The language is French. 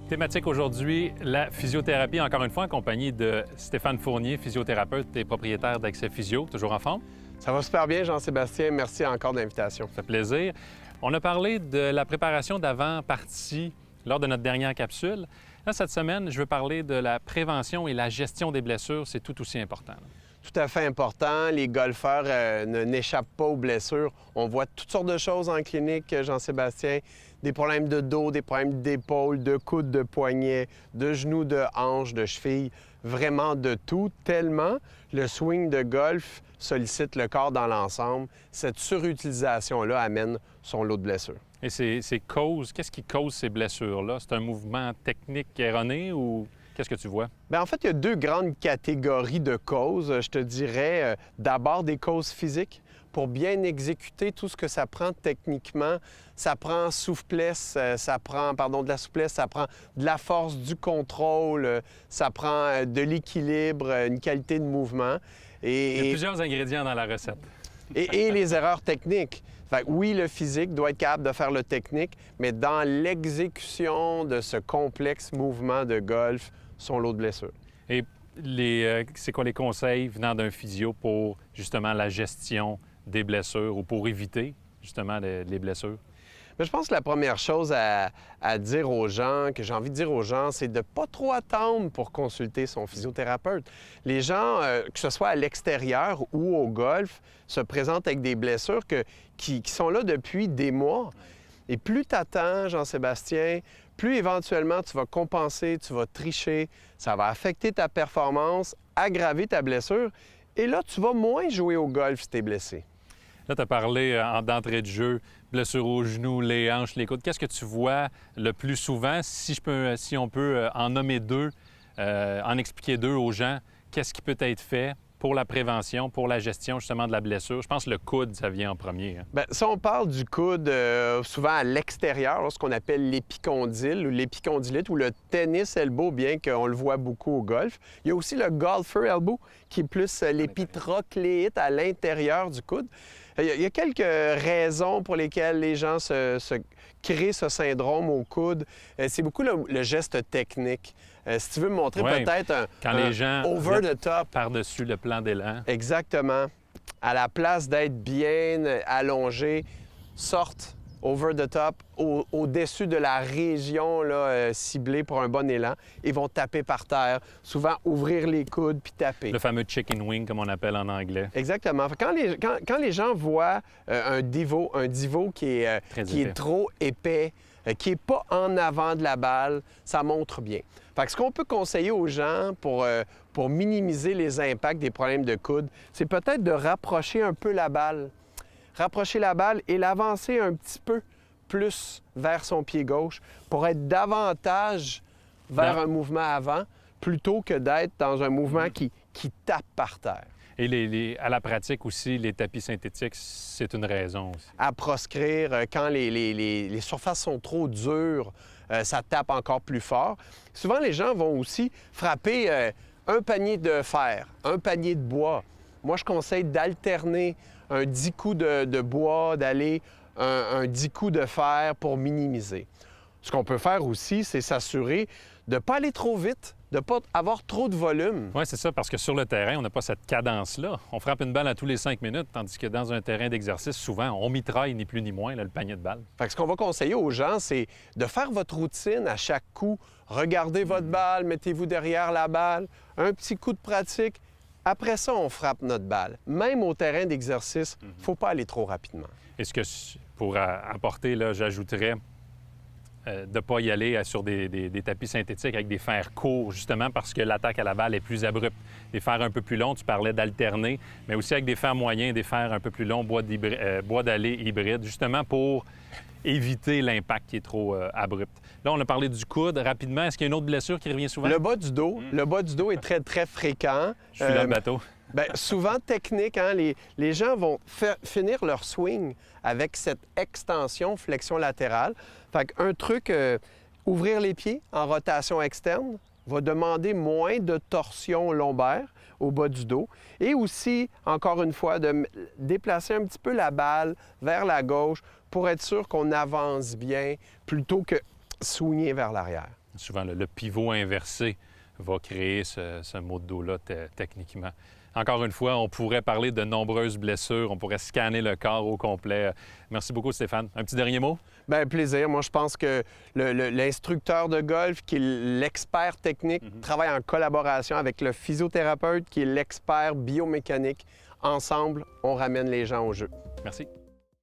Thématique aujourd'hui, la physiothérapie, encore une fois en compagnie de Stéphane Fournier, physiothérapeute et propriétaire d'Accès Physio. Toujours en forme? Ça va super bien, Jean-Sébastien. Merci encore de l'invitation. Ça fait plaisir. On a parlé de la préparation d'avant-partie lors de notre dernière capsule. Là, cette semaine, je veux parler de la prévention et la gestion des blessures. C'est tout aussi important. Tout à fait important. Les golfeurs n'échappent pas aux blessures. On voit toutes sortes de choses en clinique, Jean-Sébastien. Des problèmes de dos, des problèmes d'épaule, de coude, de poignet, de genoux, de hanches, de chevilles. Vraiment de tout, tellement le swing de golf sollicite le corps dans l'ensemble. Cette surutilisation-là amène son lot de blessures. Et qu'est-ce qui cause ces blessures-là? C'est un mouvement technique erroné ou qu'est-ce que tu vois? Bien, en fait, il y a deux grandes catégories de causes. Je te dirais d'abord des causes physiques. Pour bien exécuter tout ce que ça prend techniquement, ça prend souplesse, ça prend de la souplesse, ça prend de la force, du contrôle, ça prend de l'équilibre, une qualité de mouvement. Il y a plusieurs ingrédients dans la recette. Et les erreurs techniques. Fait que oui, le physique doit être capable de faire le technique, mais dans l'exécution de ce complexe mouvement de golf, son lot de blessures. Et c'est quoi les conseils venant d'un physio pour justement la gestion des blessures ou pour éviter justement les blessures? Mais je pense que la première chose à dire aux gens, que j'ai envie de dire aux gens, c'est de ne pas trop attendre pour consulter son physiothérapeute. Les gens, que ce soit à l'extérieur ou au golf, se présentent avec des blessures qui sont là depuis des mois. Et plus tu attends, Jean-Sébastien, plus éventuellement tu vas compenser, tu vas tricher, ça va affecter ta performance, aggraver ta blessure, et là, tu vas moins jouer au golf si tu es blessé. Là, tu as parlé d'entrée de jeu, blessures aux genoux, les hanches, les coudes. Qu'est-ce que tu vois le plus souvent? Si on peut en nommer deux, en expliquer deux aux gens, qu'est-ce qui peut être fait pour la prévention, pour la gestion justement de la blessure? Je pense que le coude, ça vient en premier. Bien, si on parle du coude, souvent à l'extérieur, ce qu'on appelle l'épicondyle ou l'épicondylite ou le tennis elbow, bien qu'on le voit beaucoup au golf. Il y a aussi le golfer elbow, qui est plus l'épitrocléite à l'intérieur du coude. Il y a quelques raisons pour lesquelles les gens se créent ce syndrome au coude. C'est beaucoup le geste technique. Si tu veux me montrer peut-être les gens over the top. Par-dessus le plan d'élan. Exactement. À la place d'être bien allongé, sortent over the top, au-dessus de la région là, ciblée pour un bon élan, et vont taper par terre, souvent ouvrir les coudes puis taper. Le fameux chicken wing, comme on appelle en anglais. Exactement. Quand les gens voient un divo qui est trop épais, qui n'est pas en avant de la balle, ça montre bien. Fait que ce qu'on peut conseiller aux gens pour minimiser les impacts des problèmes de coude, c'est peut-être de rapprocher un peu la balle. Rapprocher la balle et l'avancer un petit peu plus vers son pied gauche pour être davantage vers un mouvement avant plutôt que d'être dans un mouvement qui tape par terre. Et à la pratique aussi, les tapis synthétiques, c'est une raison aussi. À proscrire, quand les surfaces sont trop dures, ça tape encore plus fort. Souvent, les gens vont aussi frapper un panier de fer, un panier de bois. Moi, je conseille d'alterner un 10 coups de bois, d'aller un 10 coups de fer pour minimiser. Ce qu'on peut faire aussi, c'est s'assurer de ne pas aller trop vite, de ne pas avoir trop de volume. Oui, c'est ça, parce que sur le terrain, on n'a pas cette cadence-là. On frappe une balle à tous les 5 minutes, tandis que dans un terrain d'exercice, souvent, on mitraille ni plus ni moins le panier de balles. Fait que ce qu'on va conseiller aux gens, c'est de faire votre routine à chaque coup. Regardez votre balle, mettez-vous derrière la balle, un petit coup de pratique. Après ça, on frappe notre balle. Même au terrain d'exercice, il ne faut pas aller trop rapidement. Est-ce que, pour apporter, là, j'ajouterais de ne pas y aller sur des tapis synthétiques avec des fers courts, justement parce que l'attaque à la balle est plus abrupte. Des fers un peu plus longs, tu parlais d'alterner, mais aussi avec des fers moyens, des fers un peu plus longs, bois d'allée hybride, justement pour éviter l'impact qui est trop abrupt. Là, on a parlé du coude. Rapidement, est-ce qu'il y a une autre blessure qui revient souvent? Le bas du dos. Le bas du dos est très, très fréquent. Je suis dans le bateau. Bien, souvent technique, hein? Les gens vont finir leur swing avec cette extension, flexion latérale. Fait qu'un truc, ouvrir les pieds en rotation externe va demander moins de torsion lombaire au bas du dos. Et aussi, encore une fois, de déplacer un petit peu la balle vers la gauche pour être sûr qu'on avance bien plutôt que swinguer vers l'arrière. Souvent, le pivot inversé va créer ce maux de dos-là techniquement. Encore une fois, on pourrait parler de nombreuses blessures, on pourrait scanner le corps au complet. Merci beaucoup, Stéphane. Un petit dernier mot? Bien, plaisir. Moi, je pense que l'instructeur de golf, qui est l'expert technique, travaille en collaboration avec le physiothérapeute, qui est l'expert biomécanique. Ensemble, on ramène les gens au jeu. Merci.